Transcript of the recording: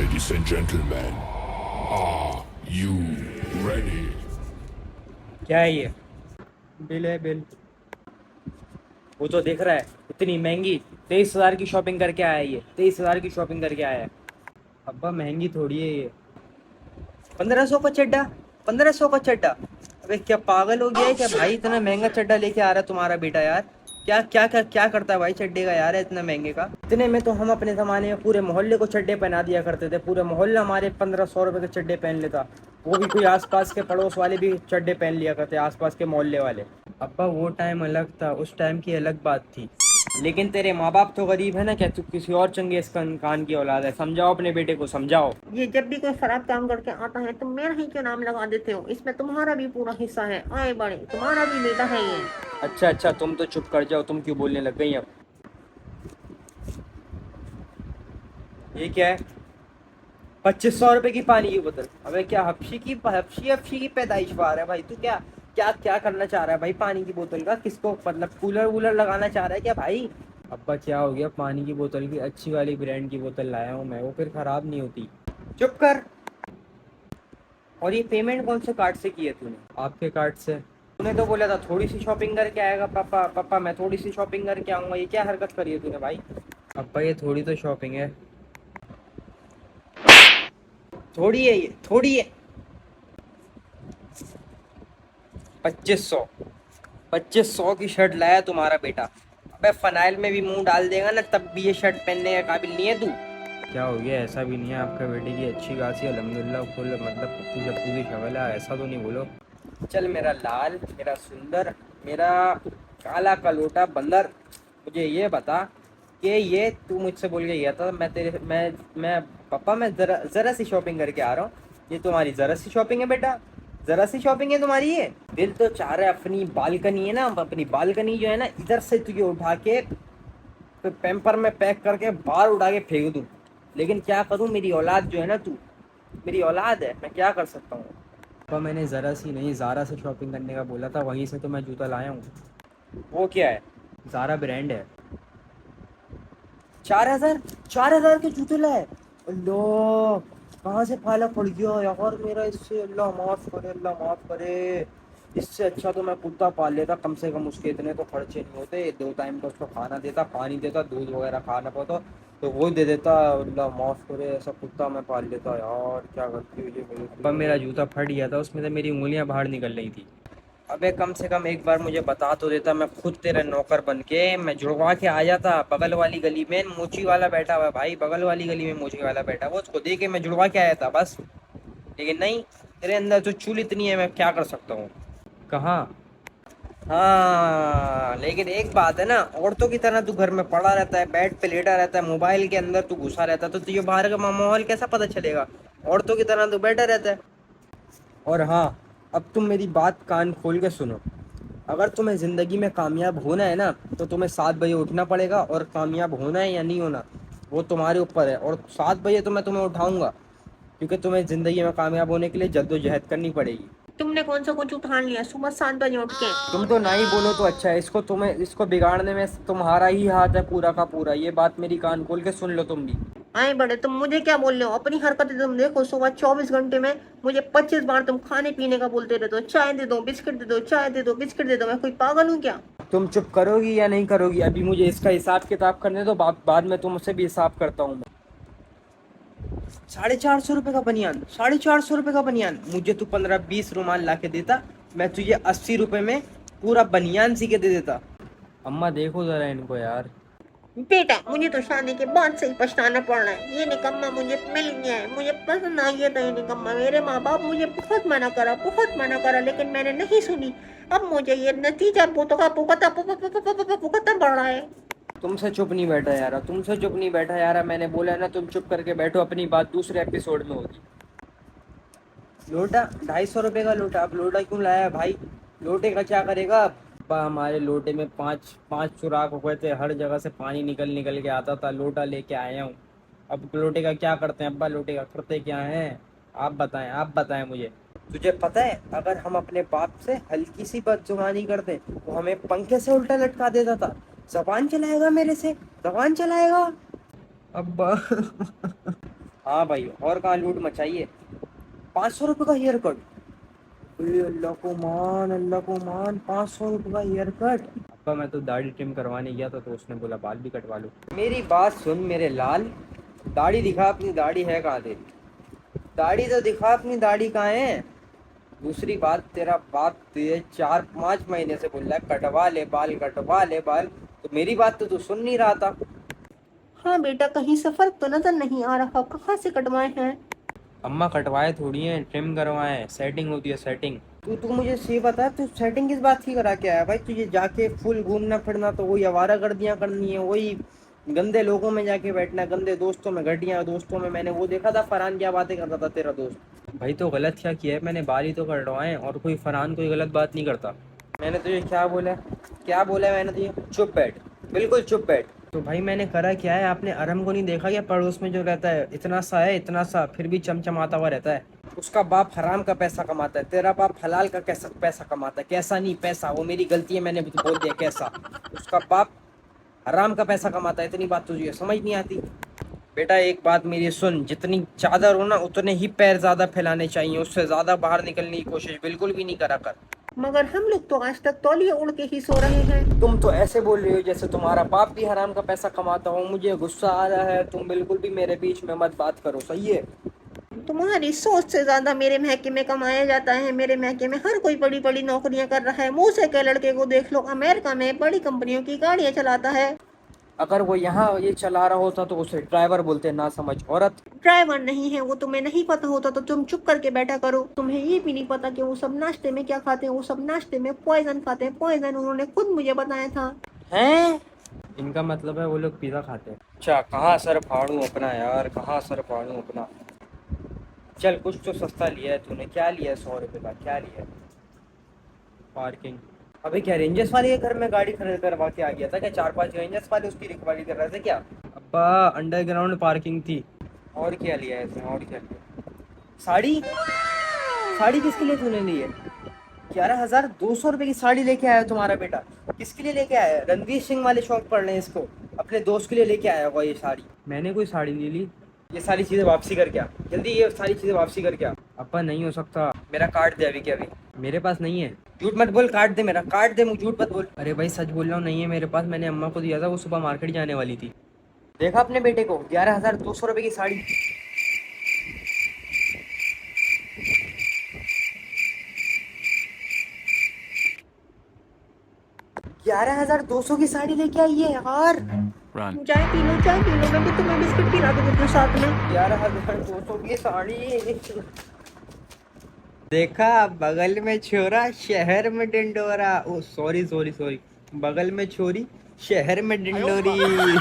Ladies and gentlemen, are you ready? क्या है ये? बिल है बिल। वो तो दिख रहा है, इतनी महंगी। 23,000 की शॉपिंग करके आया है ये, 23,000 की शॉपिंग करके आया है। अब्बा महंगी थोड़ी है ये। 1500 का चड्डा, 1500 का चड्डा। अबे क्या पागल हो गया है क्या भाई? इतना महंगा चड्डा लेके आ रहा है तुम्हारा बेटा यार। क्या क्या क्या क्या करता है भाई चड्डे का यार, इतना महंगे का? इतने में तो हम अपने ज़माने में पूरे मोहल्ले को चड्डे पहना दिया करते थे। पूरे मोहल्ला हमारे 1500 रुपए के चड्डे पहन लेता। वो भी कोई आसपास के पड़ोस वाले भी चड्डे पहन लिया करते, आसपास के मोहल्ले वाले। अब्बा वो टाइम अलग था, उस टाइम की अलग बात थी। लेकिन तेरे माँ बाप तो गरीब है ना, क्या तू किसी और चंगेज खान की औलाद है? समझाओ अपने बेटे को, समझाओ। ये जब भी कोई खराब काम करके आता है तुम मेरा ही क्यों नाम लगा देते हो? इसमें तुम्हारा भी पूरा हिस्सा है। आए बड़े, तुम्हारा भी बेटा है ये। अच्छा अच्छा, तुम तो चुप कर जाओ, तुम क्यों बोलने लग गई अब? ये क्या है? 2500 रुपए की पानी की बोतल? अबे क्या हफ्शी की पैदाइश बार है भाई? तू क्या क्या क्या करना चाह रहा है भाई पानी की बोतल का? किसको मतलब कूलर वूलर लगाना चाह रहा है क्या भाई? अब्बा क्या हो गया? पानी की बोतल की अच्छी वाली ब्रांड की बोतल लाया हूँ मैं, वो फिर खराब नहीं होती। चुप कर। और ये पेमेंट कौन से कार्ड से की है तूने? आपके कार्ड से। तूने तो बोला था थोड़ी सी शॉपिंग करके आएगा पापा। पापा मैं थोड़ी सी शॉपिंग करके आऊंगा। ये क्या हरकत करी है तूने भाई? अब्बा ये थोड़ी तो शॉपिंग है। थोड़ी है ये, थोड़ी है। 2500, 2500 की शर्ट लाया तुम्हारा बेटा। अबे फनाइल में भी मुंह डाल देगा ना तब भी ये शर्ट पहनने के काबिल नहीं है तू। क्या हो गया? ऐसा भी नहीं है, आपका बेटे की अच्छी खासी अल्हम्दुलिल्लाह फुल मतलब पप्पू शप्पू की शक्ल है, ऐसा तो नहीं बोलो। चल मेरा लाल, मेरा सुंदर, मेरा काला कलोटा बंदर, मुझे ये बता कि ये तू मुझसे बोल के गया था मैं पापा मैं जरा जरा सी शॉपिंग करके आ रहा हूँ। ये तुम्हारी जरा सी शॉपिंग है बेटा? जरा सी शॉपिंग है तुम्हारी ये? दिल तो चाह रहा है अपनी बालकनी है ना, अपनी बालकनी जो है ना, इधर से तुझे उठा के तो पेम्पर में पैक करके बाहर उठा के फेंक दूँ। लेकिन क्या करूँ, मेरी औलाद जो है ना, तू मेरी औलाद है, मैं क्या कर सकता हूँ? तो मैंने ज़रा सी नहीं ज़ारा से शॉपिंग करने का बोला था, वहीं से तो मैं जूता लाया हूँ। वो क्या है? ज़ारा ब्रांड है। 4,000, 4,000 के जूते लाए? अल्लाह, कहाँ से पाला पड़ गया यार मेरा इससे? अल्लाह माफ़ करे, अल्लाह माफ़ करे। इससे अच्छा तो मैं कुत्ता पाल लेता, कम से कम उसके इतने तो खर्चे नहीं होते। 2 टाइम का उसको खाना देता, पानी देता, दूध वगैरह खाना पड़ता तो वो दे देता। अल्लाह माफ़ करे, ऐसा कुत्ता मैं पाल लेता यार। क्या गलती हुई है मेरी? अब मेरा जूता फट गया था, उसमें से मेरी उंगलियां बाहर निकल रही थी। अबे कम से कम एक बार मुझे बता तो देता, मैं खुद तेरा नौकर बन के मैं जुड़वा के आ जाता। बगल वाली गली में मोची वाला बैठा हुआ है भाई, बगल वाली गली में मोची वाला बैठा हुआ, उसको दे के मैं जुड़वा के आया था बस। लेकिन नहीं, तेरे अंदर तो चूल इतनी है, मैं क्या कर सकता हूँ? कहाँ? हाँ लेकिन एक बात है ना, औरतों की तरह तू घर में पड़ा रहता है, बेड पे लेटा रहता है, मोबाइल के अंदर तू घुसा रहता है, तो तुझे बाहर का माहौल कैसा पता चलेगा? औरतों की तरह तू बैठा रहता है। और हाँ, अब तुम मेरी बात कान खोल के सुनो। अगर तुम्हें ज़िंदगी में कामयाब होना है ना, तो तुम्हें 7 बजे उठना पड़ेगा, और कामयाब होना है या नहीं होना वो तुम्हारे ऊपर है। और 7 बजे तो मैं तुम्हें उठाऊंगा, क्योंकि तुम्हें ज़िंदगी में कामयाब होने के लिए जद्दोजहद करनी पड़ेगी। तुमने कौन सा कुछ उठान लिया सुबह 7 बजे उठ के? तुम तो ना ही बोलो तो अच्छा है। इसको बिगाड़ने में तुम्हारा ही हाथ है पूरा का पूरा। ये बात मेरी कान खोल के सुन लो तुम भी। आए बड़े, तुम मुझे क्या बोल रहे हो? अपनी हरकतें तुम देखो। सुबह 24 घंटे में मुझे 25 बार तुम खाने पीने का बोलते रहते हो। चाय दे दो, बिस्किट दे दो, चाय दे दो, बिस्किट दे दो। मैं कोई पागल हूँ क्या? तुम चुप करोगी या नहीं करोगी? अभी मुझे इसका हिसाब किताब करने दो, बाद में तुमसे भी हिसाब करता हूँ मैं। 450 रुपये का बनियान, 450 रुपये का बनियान? मुझे तू 15-20 रुमाल ला के देता, मैं तुझे 80 रुपये में पूरा बनियान सी के दे देता। अम्मा देखो जरा इनको यार। बेटा, मुझे तो शादी के बाद से ही पछताना पड़ रहा है। ये निकम्मा मुझे मिल गया है, मुझे पसंद आ गया था ये निकम्मा। मेरे माँ बाप मुझे बहुत मना करा, लेकिन मैंने नहीं सुनी। अब मुझे ये नतीजा भुगतना भुगतना पड़ रहा है। तुमसे चुप नहीं बैठा यार, तुमसे चुप नहीं बैठा यार। मैंने बोला ना, तुम चुप करके बैठो, अपनी बात दूसरे एपिसोड में होगी। लोटा 250 रुपये का लोटा? अब लोटा क्यों लाया भाई? लोटे का क्या करेगा अब? अब्बा हमारे लोटे में पांच पांच सुराख हो गए थे, हर जगह से पानी निकल निकल के आता था। लोटा लेके आया हूँ। अब लोटे का क्या करते हैं अब्बा? लोटे का करते क्या हैं? आप बताएं मुझे। तुझे पता है, अगर हम अपने बाप से हल्की सी बदजुबानी करते तो हमें पंखे से उल्टा लटका देता था। जबान चलाएगा मेरे से, जबान चलाएगा? अब्बा हाँ भाई, और कहाँ लूट मचाइए। 500 रुपये का हेयर कट। अल्लाह को मान, अल्लाह को मान, 500 रुपये का हेयर कट। अब्बा मैं तो दाढ़ी ट्रिम करवाने गया था तो उसने बोला बाल भी कटवा लो। मेरी बात सुन मेरे लाल, दाढ़ी दिखा अपनी, दाढ़ी है कहाँ तेरी? दाढ़ी तो दिखा अपनी, दाढ़ी कहाँ है? दूसरी बात, तेरा बाप तुझे 4-5 महीने से बोल रहा है कटवा ले बाल, कटवा ले बाल, तो मेरी बात तो तू सुन नहीं रहा था। हाँ बेटा, कहीं से फर्क तो नजर नहीं आ रहा, कहाँ से कटवाए हैं? अम्मा कटवाए थोड़ी हैं, ट्रिम करवाए, सेटिंग होती है सेटिंग। तू मुझे सही बता, तू सेटिंग किस बात की करा के आया भाई? तुझे जाके फुल घूमना फिरना तो वही आवारागर्दियां करनी है, वही गंदे लोगों में जाके बैठना, गंदे दोस्तों में, घटिया दोस्तों में। मैंने वो देखा था फरहान क्या बातें करता था तेरा दोस्त। भाई तो गलत क्या किया है? मैंने बाल ही तो कटवाए, और कोई फरहान कोई गलत बात नहीं करता। मैंने तुझे क्या बोला, क्या बोला मैंने तुझे? चुप बैठ, बिल्कुल चुप बैठ। तो भाई मैंने करा क्या है? आपने अरम को नहीं देखा क्या? पड़ोस में जो रहता है, इतना सा है, इतना सा, फिर भी चमचमाता हुआ रहता है। उसका बाप हराम का पैसा कमाता है, तेरा बाप हलाल का कैसा पैसा कमाता है। कैसा नहीं, पैसा, वो मेरी गलती है, मैंने बोल दिया कैसा। उसका बाप हराम का पैसा कमाता है, इतनी बात तुझे समझ नहीं आती? बेटा एक बात मेरी सुन, जितनी चादर हो ना उतने ही पैर ज्यादा फैलाने चाहिए, उससे ज्यादा बाहर निकलने की कोशिश बिल्कुल भी नहीं करा कर। मगर हम लोग तो आज तक तौलिए उड़ के ही सो रहे हैं। तुम तो ऐसे बोल रही हो जैसे तुम्हारा बाप भी हराम का पैसा कमाता हो। मुझे गुस्सा आ रहा है, तुम बिल्कुल भी मेरे बीच में मत बात करो, सही है? तुम्हारी सोच से ज्यादा मेरे महके में कमाया जाता है। मेरे महके में हर कोई बड़ी बड़ी नौकरियां कर रहा है। मुंह से के लड़के को देख लो, अमेरिका में बड़ी कंपनियों की गाड़ियां चलाता है। अगर वो यहाँ ये चला रहा होता तो उसे ड्राइवर बोलते, ना समझ औरत। ड्राइवर नहीं है वो, तुम्हें नहीं पता होता तो तुम चुप करके बैठा करो। तुम्हें ये भी नहीं पता कि वो सब नाश्ते में क्या खाते हैं। वो सब नाश्ते में पॉइजन खाते हैं, पॉइजन, उन्होंने खुद मुझे बताया था। हैं? इनका मतलब है वो लोग पिज़्ज़ा खाते हैं। अच्छा, कहाँ सर फाड़ूं अपना यार, कहाँ सर फाड़ूं अपना? चल कुछ तो सस्ता लिया है तूने। क्या लिया है? 100 रुपये का क्या लिया है? पार्किंग। अबे क्या रेंजर्स वाले के घर में गाड़ी खरीद करवा के आ गया था क्या? 4-5 रेंजर्स वाले उसकी रखवाली कर रहे थे क्या? अब्बा अंडरग्राउंड पार्किंग थी। और क्या लिया है इसने, और क्या लिया? साड़ी? साड़ी किसके लिए तूने ली है? 11,200 रुपये की साड़ी लेके आया तुम्हारा बेटा? किसके लिए लेके आया? रणवीर सिंह वाले शौक पड़ रहे हैं इसको, अपने दोस्त के लिए लेके आया होगा ये साड़ी। मैंने कोई साड़ी नहीं ली। ये सारी चीज़ें वापसी कर क्या, जल्दी ये सारी चीज़ें वापसी कर क्या। अब्बा नहीं हो सकता, मेरा कार्ड दे अभी के अभी। मेरे पास नहीं है। झूठ मत बोल, कार्ड दे मेरा, कार्ड दे, मुझे झूठ मत बोल। अरे भाई सच बोल रहा हूँ, नहीं है मेरे पास। मैंने अम्मा को दिया था, वो सुबह मार्केट जाने वाली थी। देखा अपने बेटे को, 11,200 रुपये की साड़ी। 11,200 की साड़ी लेके आई है यार। Run. चाय पी लो, चाय पी लो, मैं भी तुम्हें बिस्किट खिला दूँ अपने साथ में। 11,200 की साड़ी। देखा, बगल में छोरा शहर में डिंडोरा। ओ सॉरी सॉरी सॉरी, बगल में छोरी शहर में डिंडोरी।